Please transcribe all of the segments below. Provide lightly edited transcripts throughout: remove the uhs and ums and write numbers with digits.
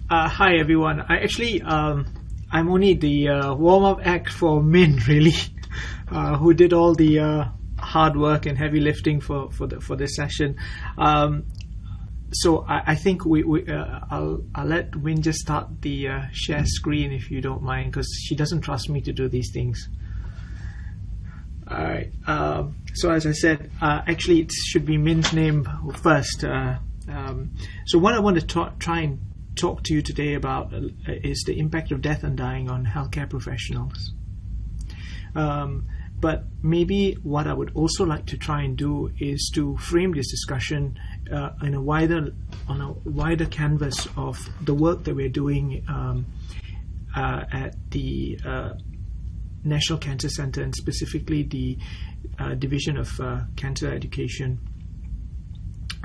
Hi everyone. I'm only the warm-up act for Min, really, who did all the hard work and heavy lifting for this session. So I think I'll let Min just start the share screen if you don't mind, because she doesn't trust me to do these things. All right. So as I said, actually it should be Min's name first. So what I want to try and talk to you today about is the impact of death and dying on healthcare professionals. But maybe what I would also like to try and do is to frame this discussion on a wider canvas of the work that we're doing at the National Cancer Center, and specifically the Division of Cancer Education.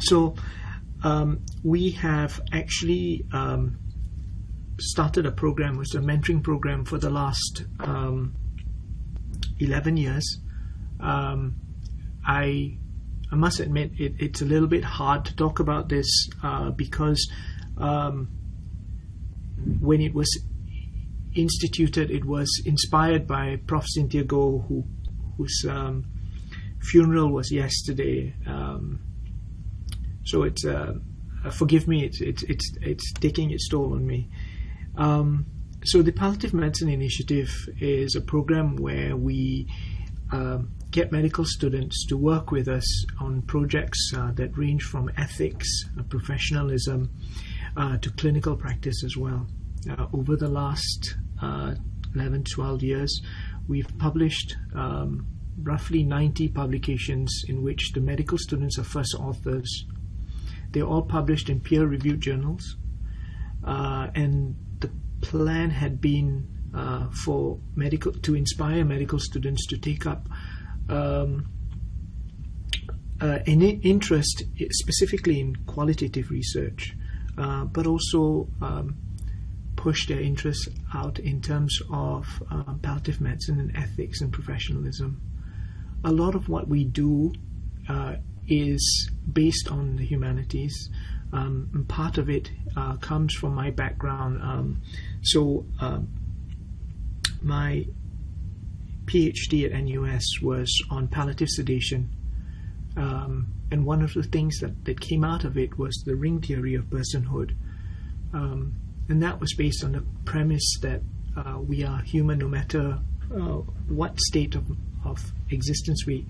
So we have actually started a program, which is a mentoring program for the last 11 years. I must admit it's a little bit hard to talk about this because when it was instituted, it was inspired by Prof. Cynthia Goh, whose funeral was yesterday. So it's forgive me, it's taking its toll on me. So the Palliative Medicine Initiative is a program where we get medical students to work with us on projects that range from ethics, professionalism, to clinical practice as well. Over the last 11-12 years, we've published roughly 90 publications in which the medical students are first authors. They're all published in peer-reviewed journals, and the plan had been to inspire medical students to take up an interest specifically in qualitative research, but also push their interests out in terms of palliative medicine and ethics and professionalism. A lot of what we do is based on the humanities, and part of it comes from my background. My PhD at NUS was on palliative sedation, and one of the things that came out of it was the ring theory of personhood, and that was based on the premise that we are human no matter what state of existence we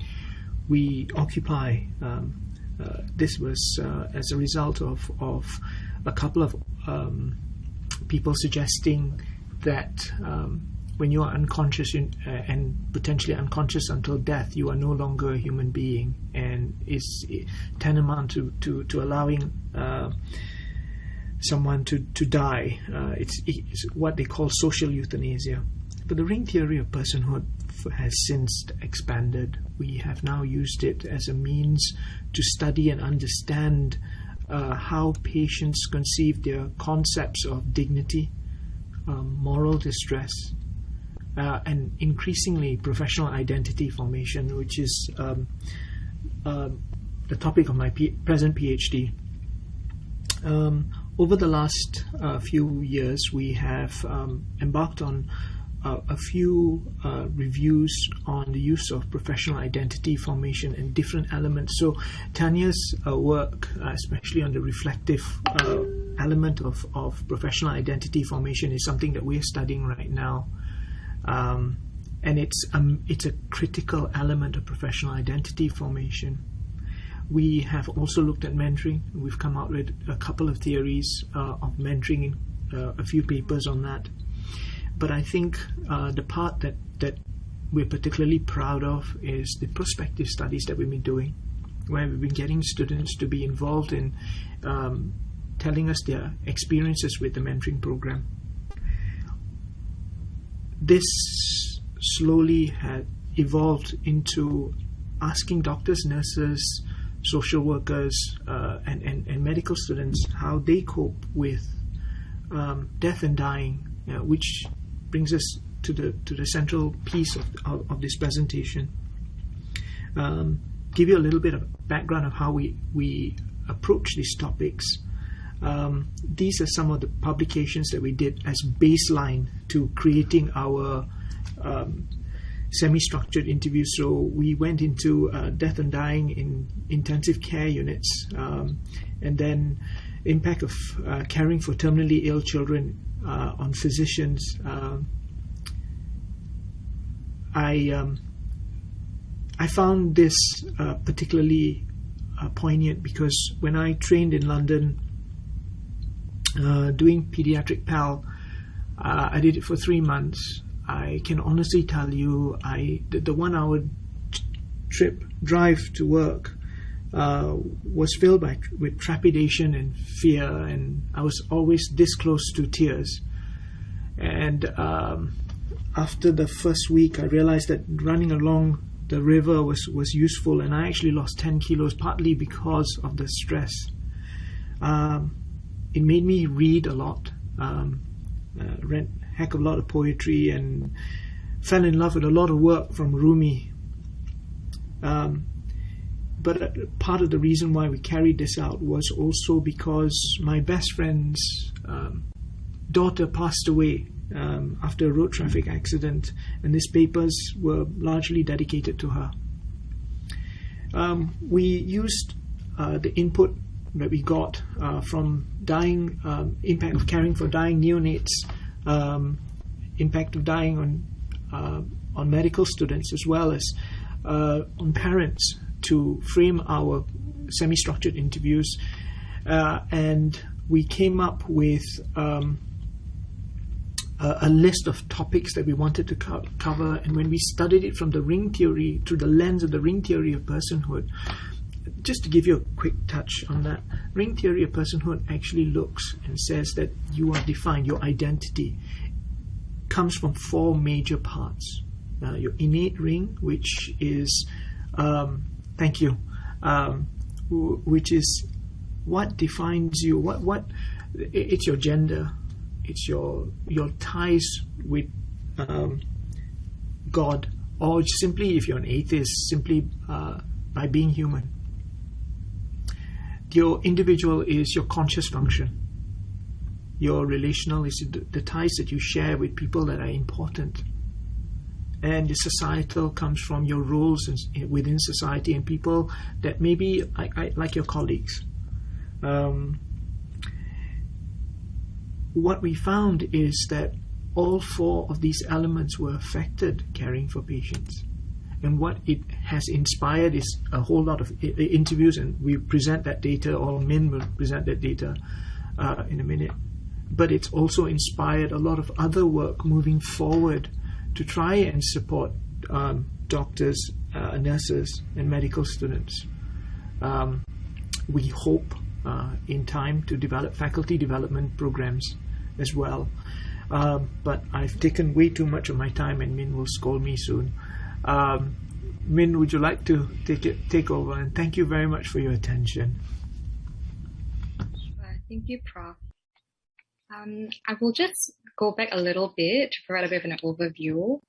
occupy. This was as a result of a couple of people suggesting that when you are unconscious and potentially unconscious until death, you are no longer a human being, and is tantamount to allowing someone to die. It's what they call social euthanasia. But the ring theory of personhood has since expanded. We have now used it as a means to study and understand how patients conceive their concepts of dignity, moral distress, and increasingly professional identity formation, which is the topic of my present PhD. Over the last few years, we have embarked on a few reviews on the use of professional identity formation and different elements. So Tanya's work, especially on the reflective element of professional identity formation, is something that we're studying right now, and it's a critical element of professional identity formation. We have also looked at mentoring. We've come out with a couple of theories of mentoring, a few papers on that. But I think the part that we're particularly proud of is the prospective studies that we've been doing, where we've been getting students to be involved in telling us their experiences with the mentoring program. This slowly had evolved into asking doctors, nurses, social workers, and medical students how they cope with death and dying, which brings us to the central piece of this presentation. Give you a little bit of background of how we approach these topics. These are some of the publications that we did as baseline to creating our semi-structured interviews. So we went into death and dying in intensive care units, and then impact of caring for terminally ill children on physicians. I found this particularly poignant because when I trained in London doing pediatric PAL, I did it for 3 months. I can honestly tell you, the 1 hour drive to work was filled with trepidation and fear, and I was always this close to tears. And after the first week, I realized that running along the river was useful, and I actually lost 10 kilos partly because of the stress. It made me read a lot, read a heck of a lot of poetry, and fell in love with a lot of work from Rumi. But part of the reason why we carried this out was also because my best friend's daughter passed away after a road traffic accident, and these papers were largely dedicated to her. We used the input that we got from dying, impact of caring for dying neonates, impact of dying on medical students, as well as on parents, to frame our semi-structured interviews, and we came up with a list of topics that we wanted to cover. And when we studied it from the ring theory, through the lens of the ring theory of personhood, just to give you a quick touch on that, ring theory of personhood actually looks and says that you are defined, your identity comes from 4 major parts. Your innate ring, which is, thank you, which is what defines you, what it's your gender, it's your ties with God, or simply, if you're an atheist, simply by being human. Your individual is your conscious function. Your relational is the ties that you share with people that are important. And the societal comes from your roles within society and people that maybe like your colleagues. What we found is that all 4 of these elements were affected caring for patients. And what it has inspired is a whole lot of interviews, and we present that data, or Min will present that data in a minute. But it's also inspired a lot of other work moving forward to try and support doctors, nurses, and medical students. We hope in time to develop faculty development programs as well. But I've taken way too much of my time, and Min will scold me soon. Min, would you like to take over? And thank you very much for your attention. Sure. Thank you, Prof. I will just go back a little bit to provide a bit of an overview.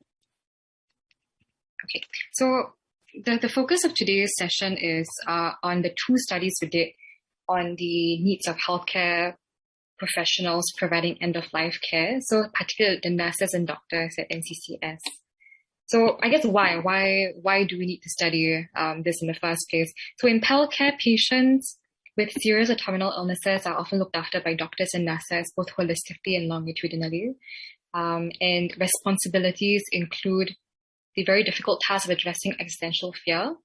Okay, so the focus of today's session is on the 2 studies we did on the needs of healthcare professionals providing end-of-life care, so particularly the nurses and doctors at NCCS. So I guess why do we need to study this in the first place? So in PAL care, patients with serious or terminal illnesses are often looked after by doctors and nurses, both holistically and longitudinally. And responsibilities include the very difficult task of addressing existential fear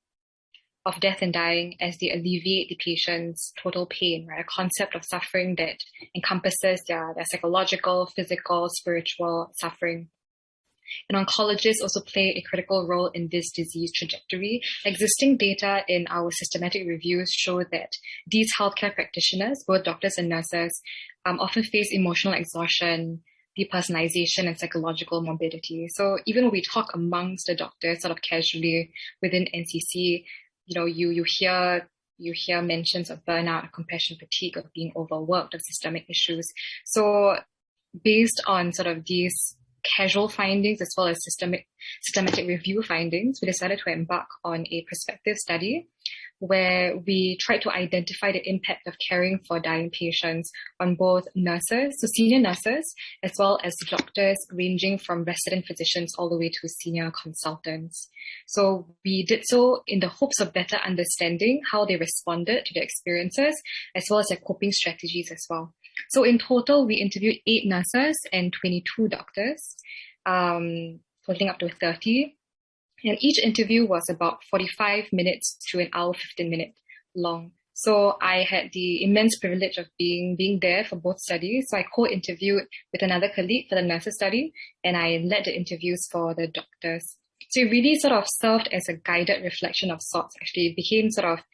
of death and dying as they alleviate the patient's total pain, right? A concept of suffering that encompasses their psychological, physical, spiritual suffering. And oncologists also play a critical role in this disease trajectory. Existing data in our systematic reviews show that these healthcare practitioners, both doctors and nurses, often face emotional exhaustion, depersonalization, and psychological morbidity. So even when we talk amongst the doctors sort of casually within NCC, you hear mentions of burnout, of compassion fatigue, of being overworked, of systemic issues. So based on sort of these casual findings as well as systematic review findings, we decided to embark on a prospective study where we tried to identify the impact of caring for dying patients on both nurses, so senior nurses, as well as doctors, ranging from resident physicians all the way to senior consultants. So we did so in the hopes of better understanding how they responded to their experiences, as well as their coping strategies as well. So in total, we interviewed 8 nurses and 22 doctors, totaling up to 30. And each interview was about 45 minutes to an hour, 15 minutes long. So I had the immense privilege of being there for both studies. So I co-interviewed with another colleague for the nurses study, and I led the interviews for the doctors. So it really sort of served as a guided reflection of sorts. Actually, it became sort of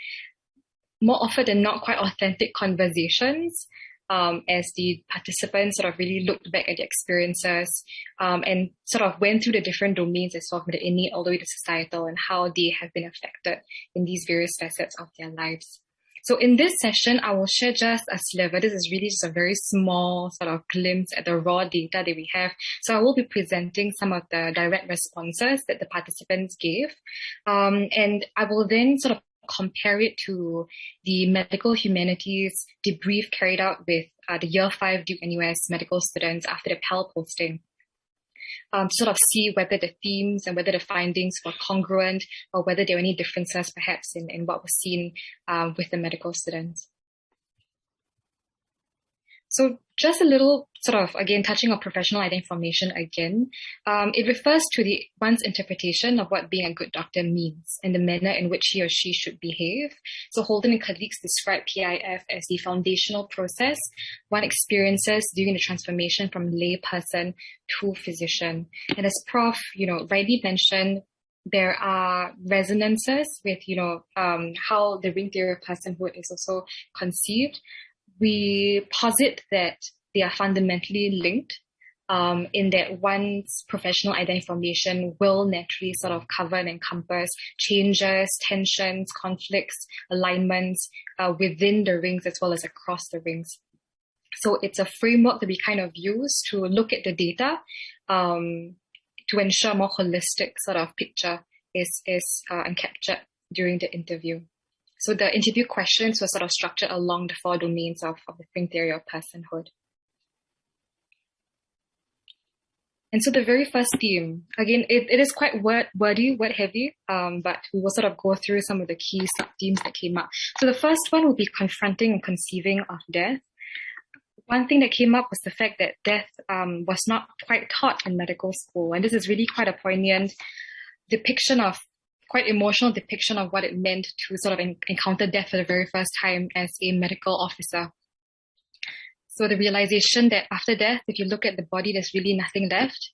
more often than not quite authentic conversations, as the participants sort of really looked back at their experiences and sort of went through the different domains as well, from the innate all the way to societal, and how they have been affected in these various facets of their lives. So in this session, I will share just a sliver. This is really just a very small sort of glimpse at the raw data that we have. So I will be presenting some of the direct responses that the participants gave. And I will then sort of compare it to the medical humanities debrief carried out with the Year 5 Duke NUS medical students after the Pell posting. Sort of see whether the themes and whether the findings were congruent, or whether there were any differences perhaps in what was seen with the medical students. So just a little sort of, again, touching on professional identity formation again. It refers to one's interpretation of what being a good doctor means and the manner in which he or she should behave. So Holden and colleagues describe PIF as the foundational process one experiences during the transformation from layperson to physician. And as Prof, rightly mentioned, there are resonances with, how the ring theory of personhood is also conceived. We posit that they are fundamentally linked, in that one's professional identity formation will naturally sort of cover and encompass changes, tensions, conflicts, alignments within the rings as well as across the rings. So it's a framework that we kind of use to look at the data to ensure a more holistic sort of picture is captured during the interview. So the interview questions were sort of structured along the 4 domains of the ring theory of personhood. And so the very first theme, again, it is quite word-heavy, but we will sort of go through some of the key sub-themes that came up. So the first one will be confronting and conceiving of death. One thing that came up was the fact that death was not quite taught in medical school. And this is really quite a poignant quite emotional depiction of what it meant to sort of encounter death for the very first time as a medical officer. So the realization that after death, if you look at the body, there's really nothing left.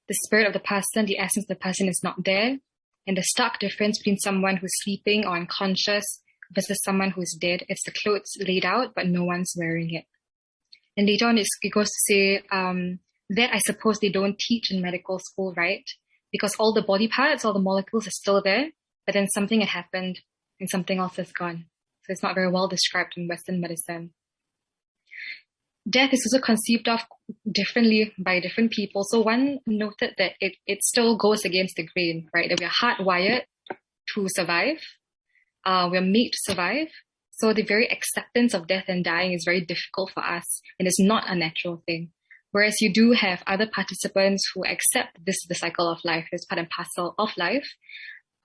The spirit of the person, the essence of the person is not there. And the stark difference between someone who's sleeping or unconscious versus someone who's dead, it's the clothes laid out, but no one's wearing it. And later on, it goes to say that I suppose they don't teach in medical school, right? Because all the body parts, all the molecules are still there, but then something had happened and something else is gone. So it's not very well described in Western medicine. Death is also conceived of differently by different people. So one noted that it still goes against the grain, right? That we are hardwired to survive. We are made to survive. So the very acceptance of death and dying is very difficult for us, and it's not a natural thing. Whereas you do have other participants who accept this is the cycle of life, it's part and parcel of life,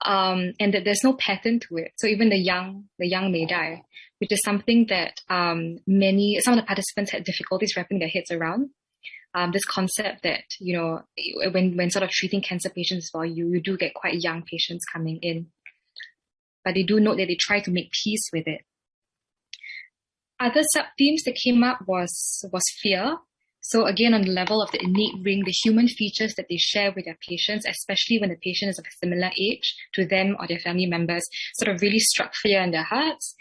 and that there's no pattern to it. So even the young may die, which is something that some of the participants had difficulties wrapping their heads around. This concept that, when sort of treating cancer patients as well, you do get quite young patients coming in. But they do note that they try to make peace with it. Other sub-themes that came up was fear. So again, on the level of the innate ring, the human features that they share with their patients, especially when the patient is of a similar age to them or their family members, sort of really struck fear in their hearts,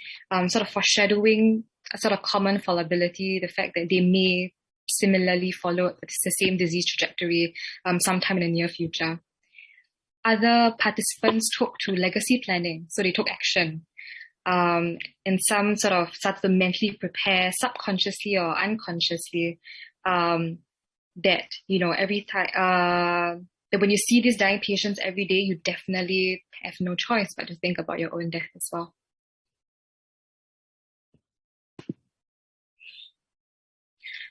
sort of foreshadowing a sort of common fallibility, the fact that they may similarly follow the same disease trajectory sometime in the near future. Other participants took to legacy planning, so they took action. And some started to mentally prepare subconsciously or unconsciously that, every time, that when you see these dying patients every day, you definitely have no choice but to think about your own death as well.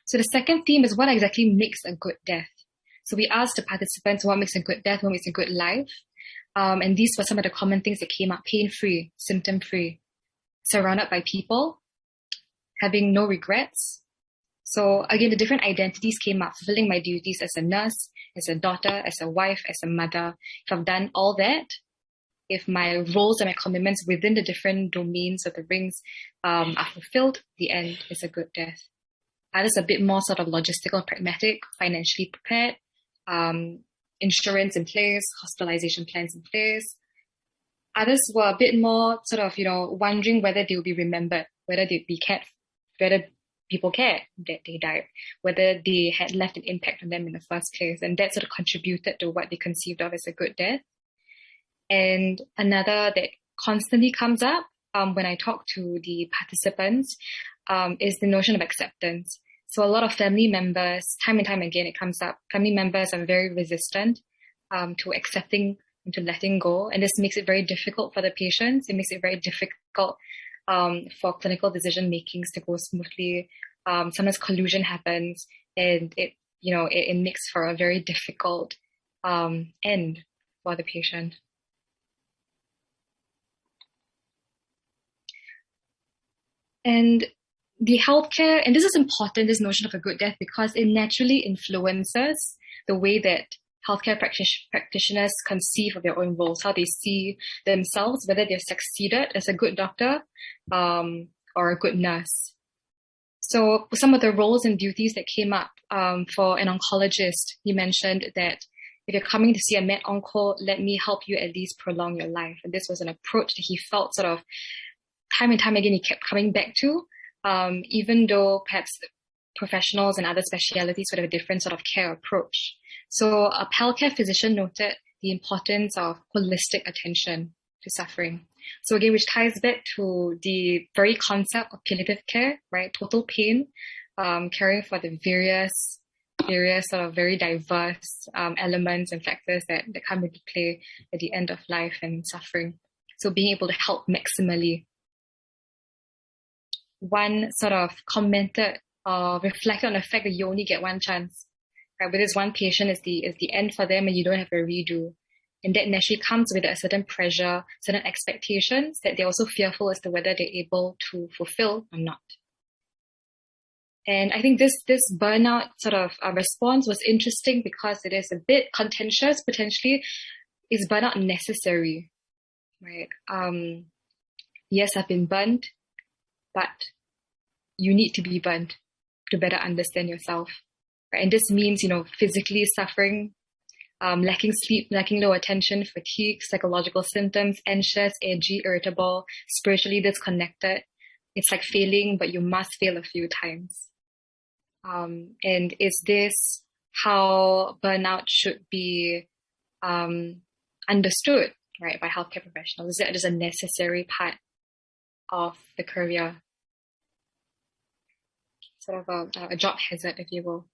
So the second theme is what exactly makes a good death. So we asked the participants what makes a good death, what makes a good life. And these were some of the common things that came up: pain-free, symptom-free, surrounded by people, having no regrets. So again, the different identities came up: fulfilling my duties as a nurse, as a daughter, as a wife, as a mother. If I've done all that, if my roles and my commitments within the different domains of the rings are fulfilled, the end is a good death. Others a bit more sort of logistical, pragmatic, financially prepared, insurance in place, hospitalization plans in place. Others were a bit more sort of, wondering whether they will be remembered, whether people care that they died, whether they had left an impact on them in the first place. And that sort of contributed to what they conceived of as a good death. And another that constantly comes up when I talk to the participants is the notion of acceptance. So a lot of family members, time and time again, it comes up. Family members are very resistant to accepting and to letting go. And this makes it very difficult for the patients. It makes it very difficult for clinical decision makings to go smoothly. Sometimes collusion happens, and it makes for a very difficult end for the patient. And the healthcare, and this is important, this notion of a good death, because it naturally influences the way that healthcare practitioners conceive of their own roles, how they see themselves, whether they've succeeded as a good doctor or a good nurse. So some of the roles and duties that came up for an oncologist, he mentioned that if you're coming to see a med onco, let me help you at least prolong your life. And this was an approach that he felt sort of time and time again he kept coming back to, even though perhaps professionals and other specialities would have a different sort of care approach. So a healthcare physician noted the importance of holistic attention to suffering. So again, which ties back to the very concept of palliative care, right? Total pain, caring for the various sort of very diverse elements and factors that come into play at the end of life and suffering. So being able to help maximally. One sort of commented reflected on the fact that you only get one chance. Right? With this one patient is the end for them, and you don't have a redo. And that naturally comes with a certain pressure, certain expectations that they're also fearful as to whether they're able to fulfill or not. And I think this burnout sort of response was interesting because it is a bit contentious, potentially. Is burnout necessary? Right? Yes, I've been burned, but you need to be burned to better understand yourself. Right? And this means, physically suffering, lacking sleep, lacking low attention, fatigue, psychological symptoms, anxious, edgy, irritable, spiritually disconnected. It's like failing, but you must fail a few times. And is this how burnout should be understood, right, by healthcare professionals? Is it just a necessary part of the career? Sort of a job hazard, if you will.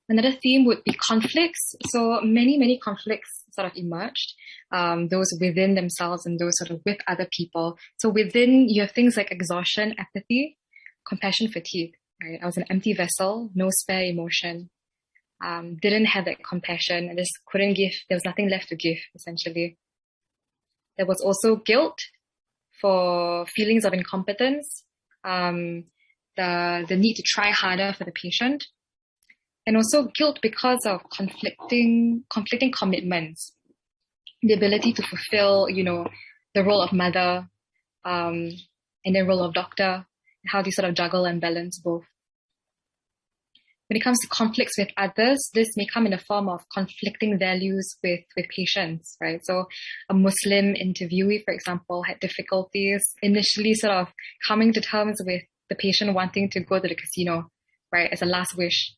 Another theme would be conflicts. So many conflicts sort of emerged, those within themselves and those sort of with other people. So within, you have things like exhaustion, apathy, compassion, fatigue. Right? I was an empty vessel, no spare emotion. Didn't have that compassion. I just couldn't give. There was nothing left to give, essentially. There was also guilt for feelings of incompetence, the need to try harder for the patient, and also guilt because of conflicting commitments, the ability to fulfill, the role of mother, and the role of doctor, how do you sort of juggle and balance both? When it comes to conflicts with others, this may come in the form of conflicting values with patients, right? So a Muslim interviewee, for example, had difficulties initially sort of coming to terms with the patient wanting to go to the casino, right, as a last wish.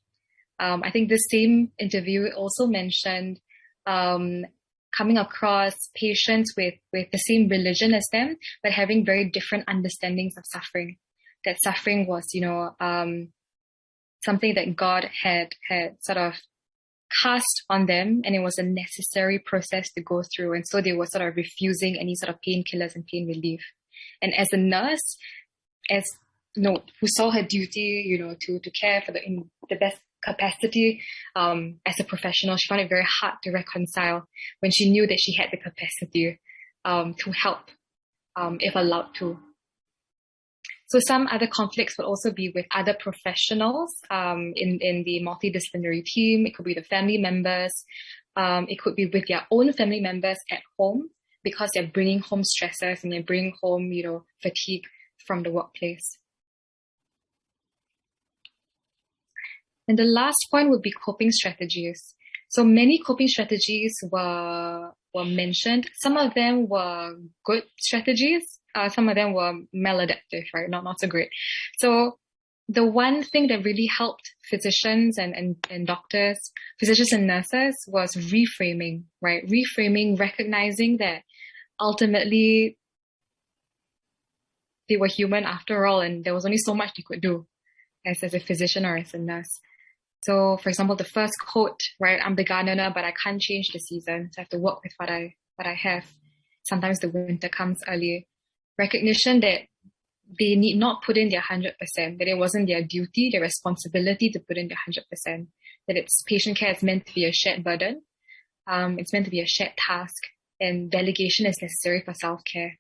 I think this same interview also mentioned coming across patients with the same religion as them, but having very different understandings of suffering. That suffering was, something that God had sort of cast on them, and it was a necessary process to go through. And so they were sort of refusing any sort of painkillers and pain relief. And as a nurse, who saw her duty, to care for in the best capacity, as a professional, she found it very hard to reconcile when she knew that she had the capacity to help, if allowed to. So some other conflicts would also be with other professionals in the multidisciplinary team. It could be the family members. It could be with their own family members at home, because they're bringing home stressors and they're bringing home, fatigue from the workplace. And the last point would be coping strategies. So many coping strategies were mentioned. Some of them were good strategies. Some of them were maladaptive, right? Not so great. So the one thing that really helped physicians and doctors, physicians and nurses, was reframing, right? Reframing, recognizing that ultimately they were human after all, and there was only so much they could do as a physician or as a nurse. So, for example, the first quote, right? I'm the gardener, but I can't change the season. So I have to work with what I have. Sometimes the winter comes early. Recognition that they need not put in their 100%, that it wasn't their duty, their responsibility to put in their 100%, that it's patient care is meant to be a shared burden. It's meant to be a shared task, and delegation is necessary for self-care.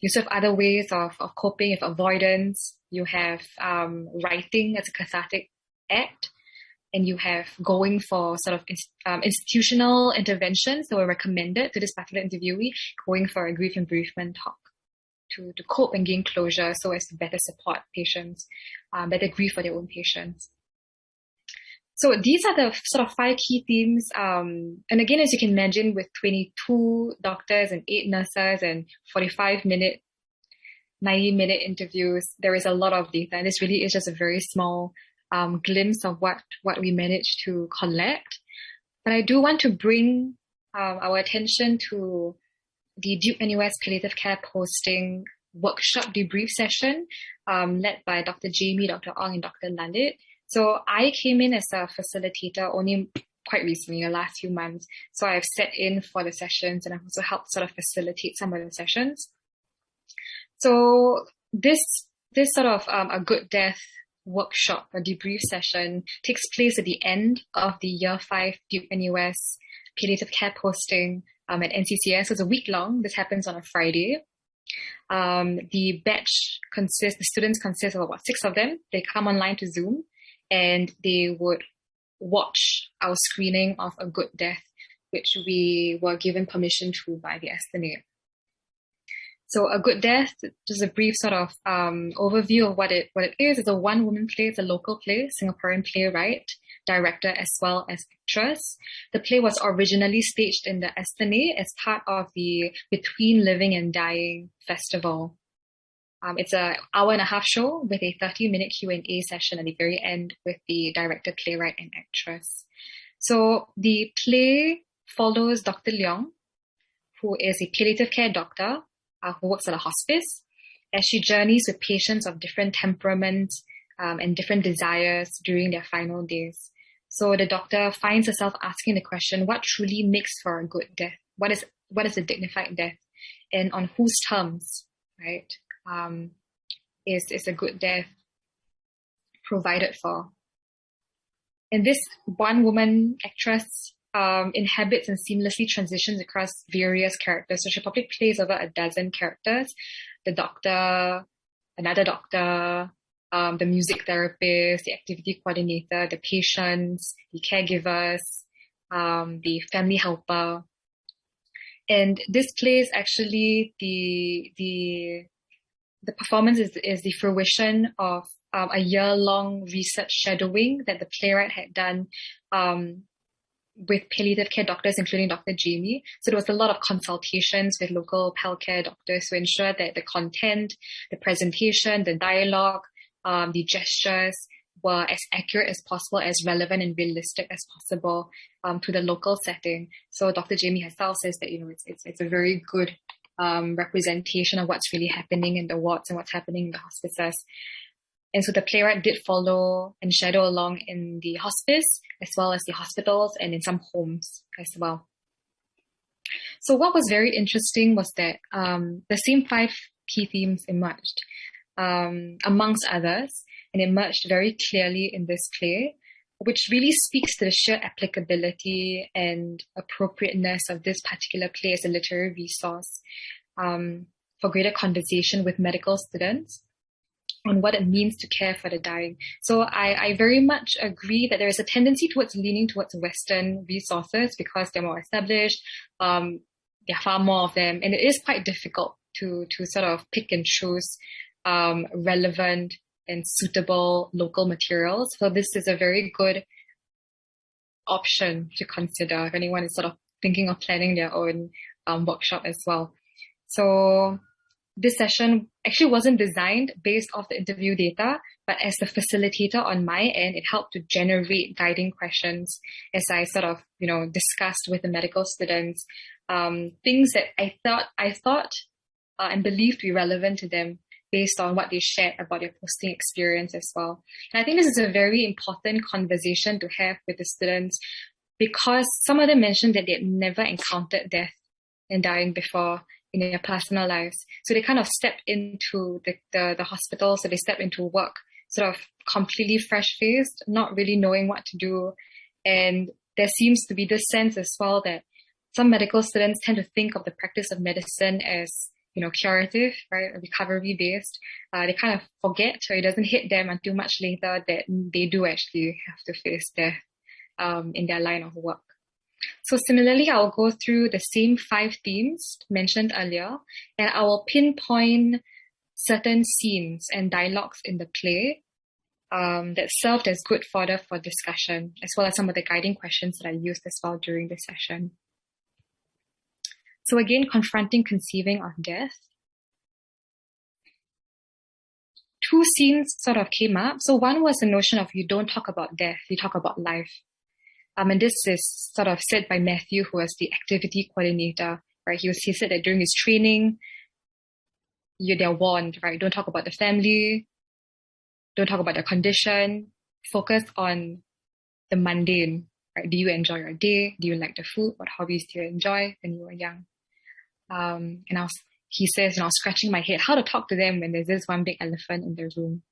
Use of other ways of coping, with avoidance. You have writing as a cathartic act, and you have going for sort of institutional interventions that were recommended to this particular interviewee, going for a grief and bereavement talk to cope and gain closure so as to better support patients, better grieve for their own patients. So these are the sort of 5 key themes. And again, as you can imagine, with 22 doctors and 8 nurses and 45-minute, 90-minute interviews, there is a lot of data. And this really is just a very small glimpse of what we managed to collect. But I do want to bring our attention to the Duke NUS Palliative Care Posting workshop debrief session led by Dr. Jamie, Dr. Ong, and Dr. Lalit. So I came in as a facilitator only quite recently, the last few months. So I've sat in for the sessions, and I've also helped sort of facilitate some of the sessions. So this sort of a good death workshop, a debrief session, takes place at the end of the Year 5 Duke NUS Palliative Care Posting at NCCS. So it's a week long. This happens on a Friday. The students consist of about 6 of them. They come online to Zoom, and they would watch our screening of A Good Death, which we were given permission to by the estimate. So A Good Death, just a brief sort of overview of what it is. It's a one-woman play. It's a local play, Singaporean playwright, director, as well as actress. The play was originally staged in the Estate as part of the Between Living and Dying festival. It's an hour-and-a-half show with a 30-minute Q&A session at the very end with the director, playwright, and actress. So the play follows Dr. Leong, who is a palliative care doctor who works at a hospice, as she journeys with patients of different temperaments and different desires during their final days. So the doctor finds herself asking the question, what truly makes for a good death? What is a dignified death? And on whose terms, right, is a good death provided for? And this one-woman actress inhabits and seamlessly transitions across various characters. So she probably plays over a dozen characters. The doctor, another doctor, the music therapist, the activity coordinator, the patients, the caregivers, the family helper. And this play is actually the performance is the fruition of a year-long research shadowing that the playwright had done with palliative care doctors, including Dr. Jamie. So there was a lot of consultations with local pal care doctors to ensure that the content, the presentation, the dialogue, the gestures were as accurate as possible, as relevant and realistic as possible to the local setting. So Dr. Jamie herself says that it's a very good representation of what's really happening in the wards and what's happening in the hospices. And so the playwright did follow and shadow along in the hospice, as well as the hospitals and in some homes as well. So what was very interesting was that the same 5 key themes emerged, amongst others, and emerged very clearly in this play, which really speaks to the sheer applicability and appropriateness of this particular play as a literary resource for greater conversation with medical students on what it means to care for the dying. So I very much agree that there is a tendency towards leaning towards Western resources because they're more established, there are far more of them, and it is quite difficult to sort of pick and choose relevant and suitable local materials. So this is a very good option to consider if anyone is sort of thinking of planning their own workshop as well. So this session actually wasn't designed based off the interview data, but as the facilitator on my end, it helped to generate guiding questions as I sort of, discussed with the medical students, things that I thought and believed to be relevant to them based on what they shared about their posting experience as well. And I think this is a very important conversation to have with the students because some of them mentioned that they had never encountered death and dying before in their personal lives. So they kind of step into the hospital, so they step into work sort of completely fresh-faced, not really knowing what to do. And there seems to be this sense as well that some medical students tend to think of the practice of medicine as curative, right, recovery-based. They kind of forget, or it doesn't hit them until much later that they do actually have to face death in their line of work. So similarly, I'll go through the same 5 themes mentioned earlier, and I will pinpoint certain scenes and dialogues in the play that served as good fodder for discussion, as well as some of the guiding questions that I used as well during the session. So again, confronting conceiving of death. 2 scenes sort of came up. So one was the notion of you don't talk about death, you talk about life. And this is sort of said by Matthew, who was the activity coordinator, right? He said that during his training, they're warned, right? Don't talk about the family, don't talk about their condition, focus on the mundane, right? Do you enjoy your day? Do you like the food? What hobbies do you enjoy when you were young? He says, I was scratching my head how to talk to them when there's this one big elephant in the room.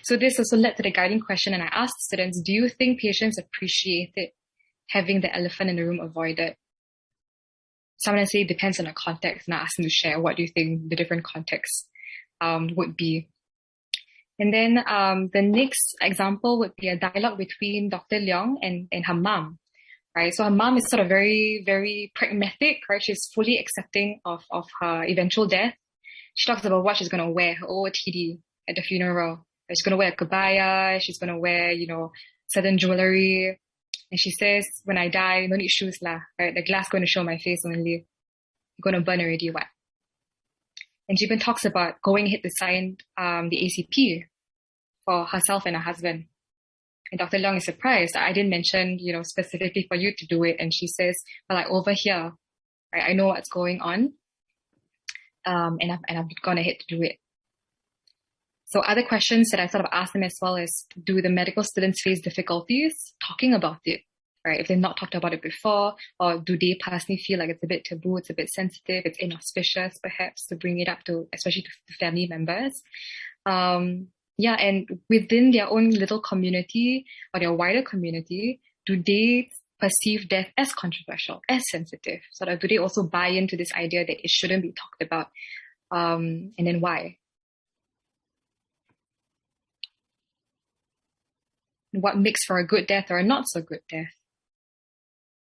So this also led to the guiding question, and I asked students, do you think patients appreciated having the elephant in the room avoided? Someone say it depends on the context, and I asked them to share what do you think the different contexts would be. And then the next example would be a dialogue between Dr. Leong and her mom, right? So her mom is sort of very, very pragmatic, right? She's fully accepting of her eventual death. She talks about what she's going to wear, her OOTD at the funeral. She's going to wear a kabaya, she's going to wear, certain jewelry. And she says, when I die, no need shoes lah, right? The glass going to show my face only. You're going to burn already, what? And she even talks about going ahead to sign the ACP for herself and her husband. And Dr. Leong is surprised. I didn't mention, specifically for you to do it. And she says, well, I overhear, right? I know what's going on. And I've gone ahead to do it. So other questions that I sort of asked them as well is, do the medical students face difficulties talking about it, right? If they've not talked about it before, or do they personally feel like it's a bit taboo, it's a bit sensitive, it's inauspicious perhaps to bring it up to, especially to family members. And within their own little community or their wider community, do they perceive death as controversial, as sensitive? Sort of, do they also buy into this idea that it shouldn't be talked about? And then why? What makes for a good death or a not so good death?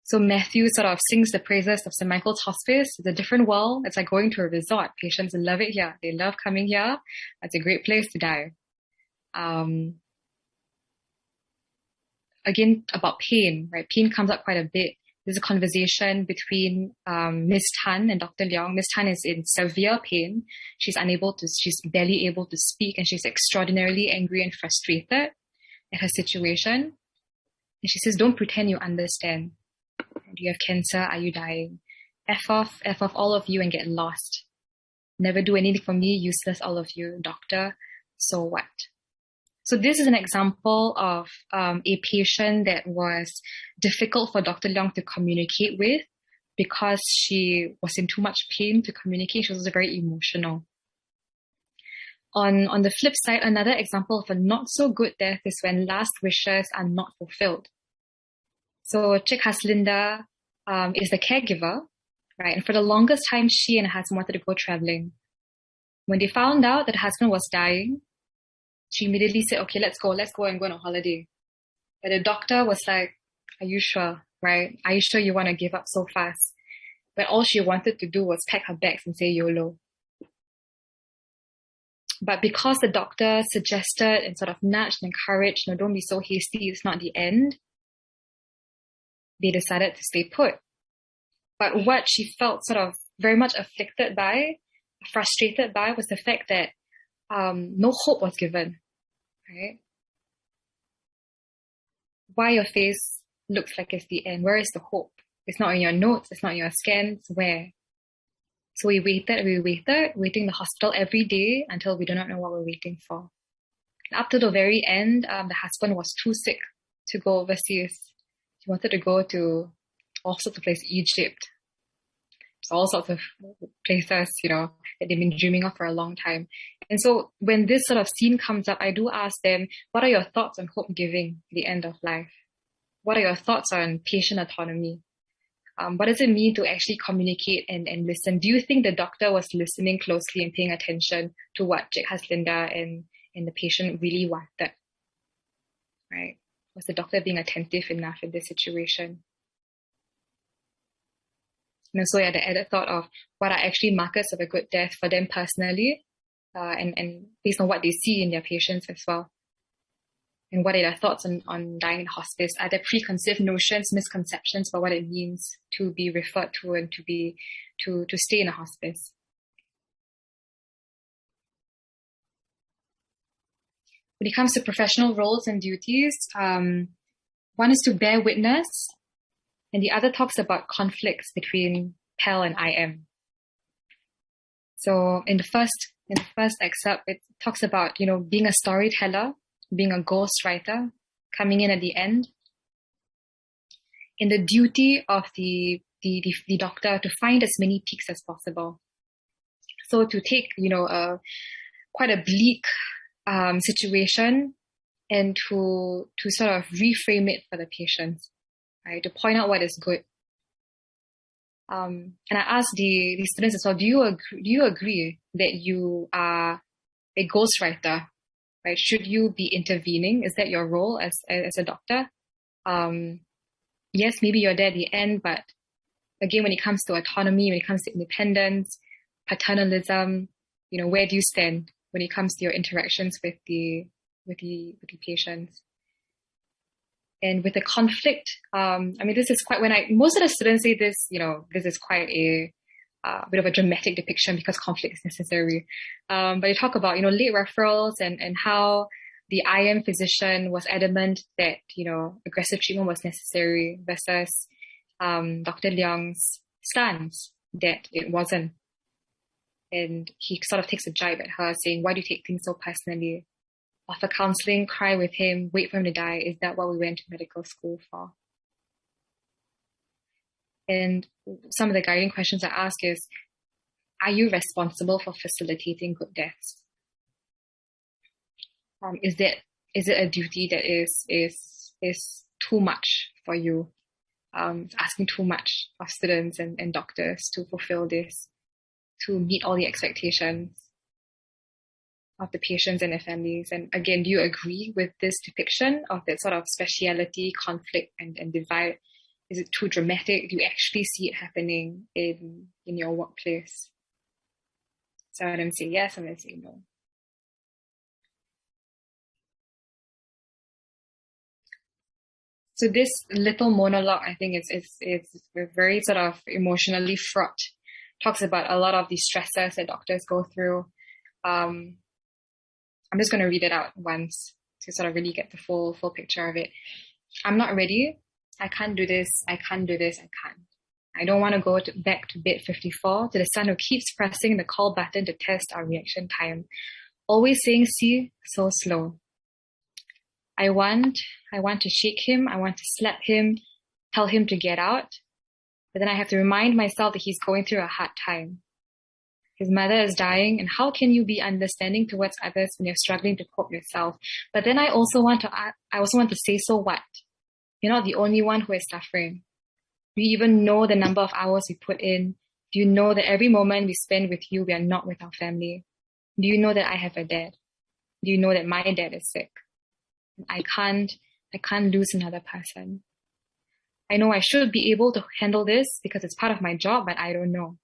So Matthew sort of sings the praises of St. Michael's Hospice. It's a different world. It's like going to a resort. Patients love it here. They love coming here. It's a great place to die. Again, about pain, right? Pain comes up quite a bit. There's a conversation between Ms. Tan and Dr. Leong. Ms. Tan is in severe pain. She's barely able to speak, and she's extraordinarily angry and frustrated at her situation. And she says, don't pretend you understand. Do you have cancer? Are you dying? F off all of you and get lost. Never do anything for me, useless all of you, doctor. So what? So this is an example of a patient that was difficult for Dr. Leong to communicate with because she was in too much pain to communicate. She was very emotional. On the flip side, another example of a not so good death is when last wishes are not fulfilled. So Cik Haslinda is the caregiver, right? And for the longest time, she and her husband wanted to go traveling. When they found out that her husband was dying, she immediately said, okay, let's go and go on a holiday. But the doctor was like, are you sure, right? Are you sure you want to give up so fast? But all she wanted to do was pack her bags and say YOLO. But because the doctor suggested and sort of nudged and encouraged, don't be so hasty, it's not the end, they decided to stay put. But what she felt sort of very much afflicted by, frustrated by, was the fact that no hope was given, right? Why your face looks like it's the end? Where is the hope? It's not in your notes, it's not in your scans, where? So we waited, waiting in the hospital every day until we do not know what we're waiting for. And up to the very end, the husband was too sick to go overseas. He wanted to go to all sorts of places, Egypt, all sorts of places, that they've been dreaming of for a long time. And so when this sort of scene comes up, I do ask them, what are your thoughts on hope giving at the end of life? What are your thoughts on patient autonomy? What does it mean to actually communicate and listen? Do you think the doctor was listening closely and paying attention to what Cik Haslinda and the patient really wanted? Right? Was the doctor being attentive enough in this situation? And so the added thought of what are actually markers of a good death for them personally, and based on what they see in their patients as well. And what are their thoughts on dying in hospice? Are there preconceived notions, misconceptions about what it means to be referred to and to stay in a hospice? When it comes to professional roles and duties, one is to bear witness, and the other talks about conflicts between PAL and IM. So in the first excerpt, it talks about being a storyteller, being a ghostwriter, coming in at the end, and the duty of the doctor to find as many peaks as possible. So to take quite a bleak situation and to sort of reframe it for the patients, right? To point out what is good. And I asked the students as well, do you agree that you are a ghostwriter? Right? Should you be intervening? Is that your role as a doctor? Yes, maybe you're there at the end, but again, when it comes to autonomy, when it comes to independence, paternalism, where do you stand when it comes to your interactions with the patients? And with the conflict, this is quite, most of the students say this, this is quite a bit of a dramatic depiction because conflict is necessary. But you talk about, late referrals and how the IM physician was adamant that, aggressive treatment was necessary versus Dr. Leong's stance that it wasn't. And he sort of takes a jibe at her saying, why do you take things so personally? Offer counseling, cry with him, wait for him to die. Is that what we went to medical school for? And some of the guiding questions I ask is, are you responsible for facilitating good deaths? Is it a duty that is too much for you? Asking too much of students and doctors to fulfill this, to meet all the expectations of the patients and their families. And again, do you agree with this depiction of that sort of speciality, conflict, and divide? Is it too dramatic? Do you actually see it happening in your workplace? So I'm going to say yes, I'm going to say no. So this little monologue, I think it's very sort of emotionally fraught. Talks about a lot of the stresses that doctors go through. I'm just going to read it out once to sort of really get the full picture of it. I'm not ready. I can't do this. I can't do this. I can't. I don't want to go back to bed 54 to the son who keeps pressing the call button to test our reaction time. Always saying, see, so slow. I want to shake him. I want to slap him, tell him to get out. But then I have to remind myself that he's going through a hard time. His mother is dying, and how can you be understanding towards others when you're struggling to cope yourself? But then I also want to say, so what? You're not the only one who is suffering. Do you even know the number of hours we put in? Do you know that every moment we spend with you, we are not with our family? Do you know that I have a dad? Do you know that my dad is sick? I can't lose another person. I know I should be able to handle this because it's part of my job, but I don't know.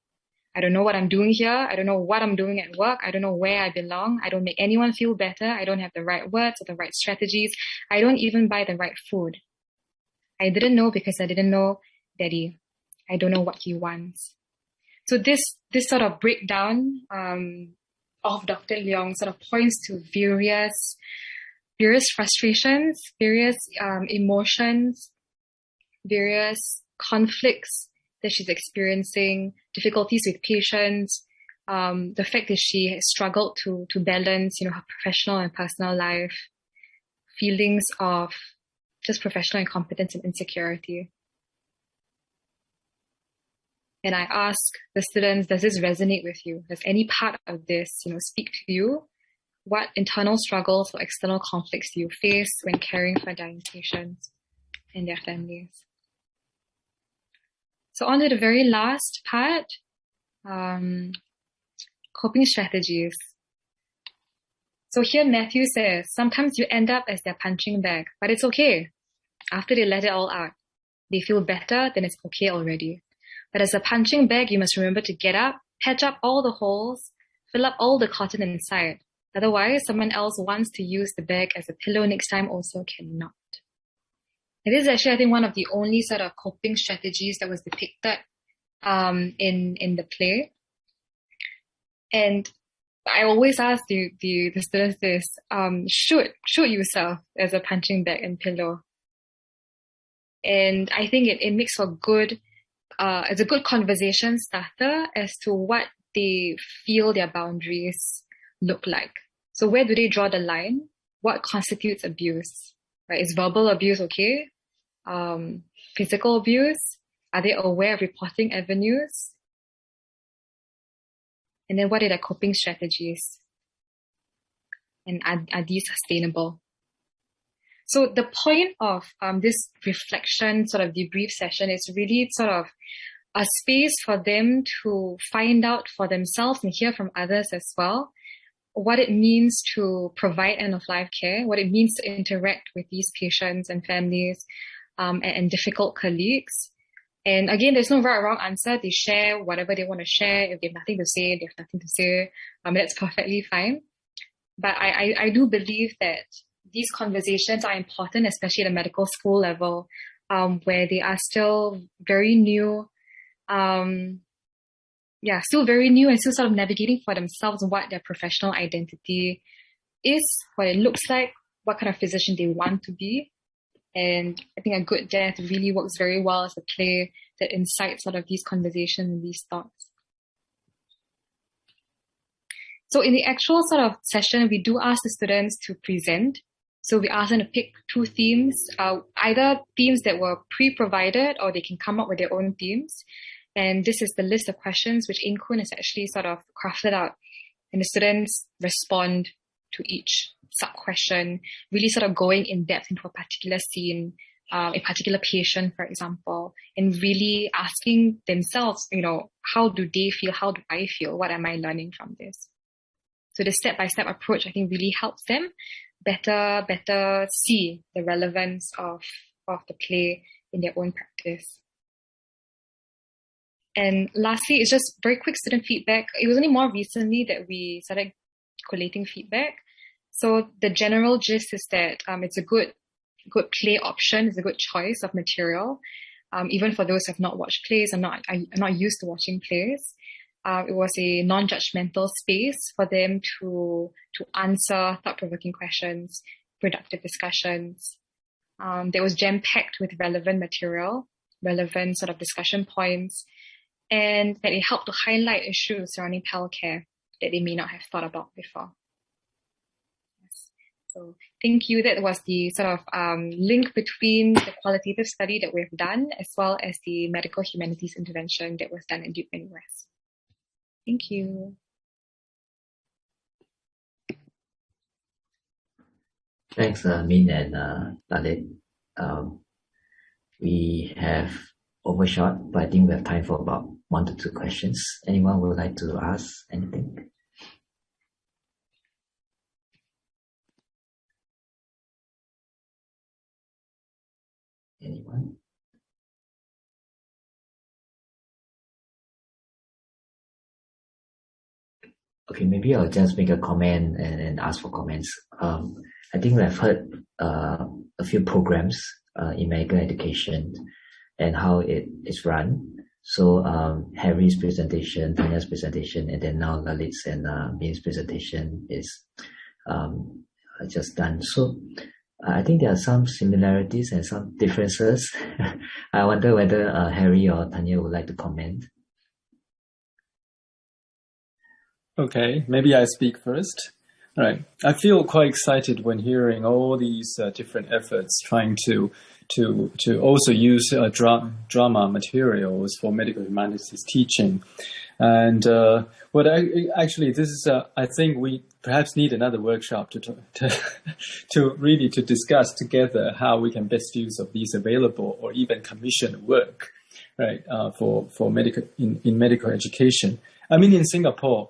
I don't know what I'm doing here. I don't know what I'm doing at work. I don't know where I belong. I don't make anyone feel better. I don't have the right words or the right strategies. I don't even buy the right food. I didn't know because I didn't know Daddy. I don't know what he wants. So this sort of breakdown of Dr. Leong sort of points to various frustrations, various emotions, various conflicts that she's experiencing, difficulties with patients, the fact that she has struggled to balance, her professional and personal life, feelings of just professional incompetence and insecurity. And I ask the students, does this resonate with you? Does any part of this, speak to you? What internal struggles or external conflicts do you face when caring for dying patients and their families? So on to the very last part, coping strategies. So here Matthew says, sometimes you end up as their punching bag, but it's okay. After they let it all out, they feel better, then it's okay already. But as a punching bag, you must remember to get up, patch up all the holes, fill up all the cotton inside. Otherwise, someone else wants to use the bag as a pillow next time also cannot. And this is actually, I think, one of the only sort of coping strategies that was depicted in the play. And I always ask the students this, should you serve as a punching bag and pillow? And I think it makes for it's a good conversation starter as to what they feel their boundaries look like. So where do they draw the line? What constitutes abuse? Right? Is verbal abuse okay? Physical abuse? Are they aware of reporting avenues? And then what are their coping strategies? And are these sustainable? So the point of this reflection sort of debrief session is really sort of a space for them to find out for themselves and hear from others as well what it means to provide end-of-life care, what it means to interact with these patients and families and difficult colleagues. And again, there's no right or wrong answer. They share whatever they want to share. If they have nothing to say, they have nothing to say. That's perfectly fine. But I do believe that these conversations are important, especially at a medical school level, where they are still very new, still very new and still sort of navigating for themselves what their professional identity is, what it looks like, what kind of physician they want to be. And I think A Good Death really works very well as a play that incites sort of these conversations and these thoughts. So in the actual sort of session, we do ask the students to present. So we ask them to pick 2 themes, either themes that were pre-provided or they can come up with their own themes. And this is the list of questions which In-Kun has actually sort of crafted out. And the students respond to each sub-question, really sort of going in depth into a particular scene, a particular patient, for example, and really asking themselves, how do they feel? How do I feel? What am I learning from this? So the step-by-step approach, I think, really helps them better see the relevance of the play in their own practice. And lastly, it's just very quick student feedback. It was only more recently that we started collating feedback. So the general gist is that it's a good play option. It's a good choice of material, even for those who have not watched plays and are not used to watching plays. It was a non-judgmental space for them to answer thought-provoking questions, productive discussions. That was jam-packed with relevant material, relevant sort of discussion points, and that it helped to highlight issues surrounding healthcare that they may not have thought about before. Yes. So thank you. That was the sort of link between the qualitative study that we've done as well as the medical humanities intervention that was done in Duke and US. Thank you. Thanks, Min and Lalit. We have overshot, but I think we have time for about 1 to 2 questions. Anyone would like to ask anything? Anyone? Okay, maybe I'll just make a comment and ask for comments. I think I've heard a few programs in medical education and how it is run. So Harry's presentation, Tanya's presentation, and then now Lalit's and Min's presentation is just done. So I think there are some similarities and some differences. I wonder whether Harry or Tanya would like to comment. Okay, maybe I speak first. All right. I feel quite excited when hearing all these different efforts trying to also use drama materials for medical humanities teaching. And actually, this is I think we perhaps need another workshop to really to discuss together how we can best use of these available or even commission work, right? For medical in medical education. I mean, in Singapore,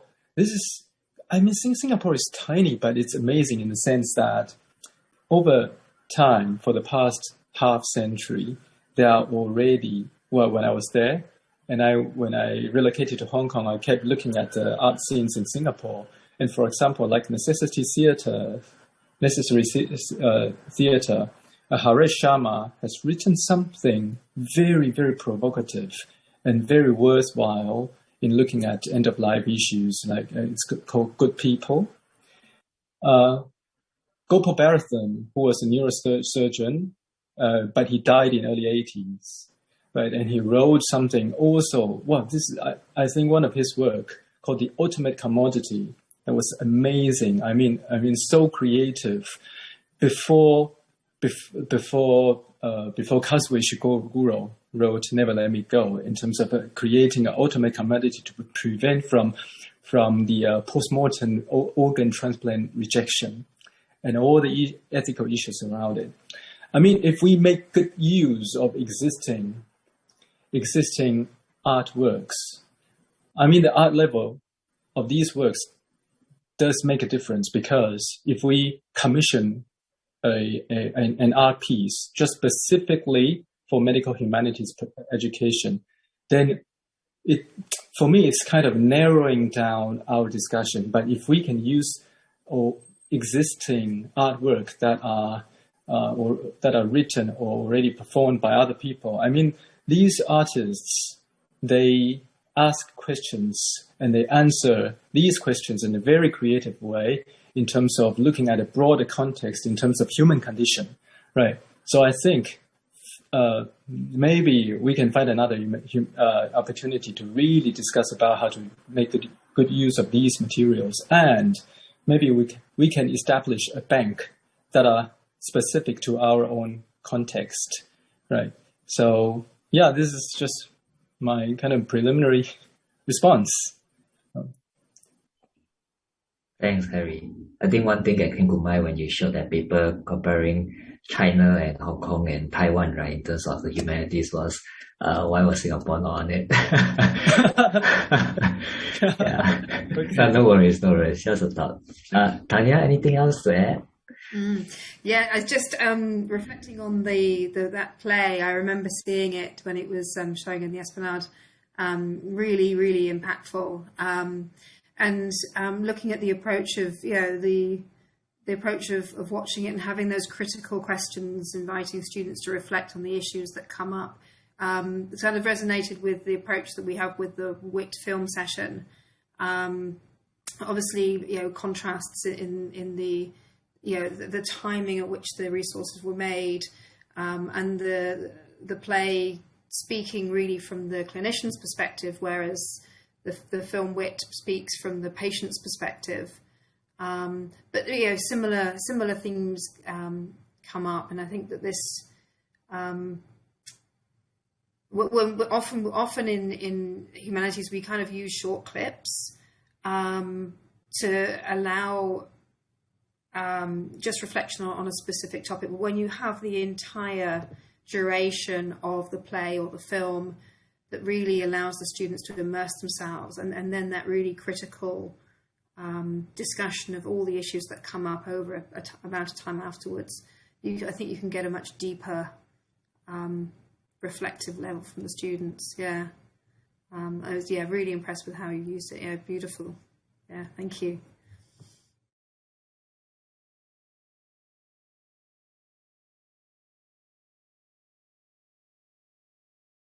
Singapore is tiny, but it's amazing in the sense that over time, for the past half century, there are already, well, when I was there, and when I relocated to Hong Kong, I kept looking at the art scenes in Singapore. And for example, like Necessary Theatre, Haresh Sharma has written something very, very provocative and very worthwhile in looking at end-of-life issues, like it's called Good People. Gopal Baratham, who was a neurosurgeon, but he died in early 80s, right? And he wrote something also, I think one of his work called The Ultimate Commodity. That was amazing. I mean, so creative. Before Kazuo Ishiguro wrote Never Let Me Go, in terms of creating an ultimate commodity to prevent from the post-mortem organ transplant rejection and all the ethical issues around it. I mean, if we make good use of existing artworks, I mean, the art level of these works does make a difference, because if we commission an art piece just specifically for medical humanities education, then for me, it's kind of narrowing down our discussion. But if we can use existing artwork that are written or already performed by other people, I mean, these artists, they ask questions and they answer these questions in a very creative way in terms of looking at a broader context in terms of human condition, right? So I think maybe we can find another opportunity to really discuss about how to make good use of these materials, and maybe we can establish a bank that are specific to our own context, right? So yeah, this is just my kind of preliminary response. Thanks, Harry. I think one thing that came to mind when you showed that paper comparing China and Hong Kong and Taiwan, right, in terms of the humanities, was why was Singapore not on it? Yeah. Okay. No worries, just a thought. Tanya, anything else to add? Yeah, I was just reflecting on that play. I remember seeing it when it was showing in the Esplanade. Really, really impactful. And looking at the approach of the approach of watching it and having those critical questions, inviting students to reflect on the issues that come up. It kind of resonated with the approach that we have with the WIT film session. Obviously, contrasts in the the timing at which the resources were made, and the play speaking really from the clinician's perspective, whereas the film WIT speaks from the patient's perspective. But similar themes come up, and I think that this often in humanities we kind of use short clips to allow just reflection on a specific topic. But when you have the entire duration of the play or the film, that really allows the students to immerse themselves, and then that really critical discussion of all the issues that come up over a amount of time afterwards, I think you can get a much deeper reflective level from the students. I was really impressed with how you used it. Beautiful. Thank you.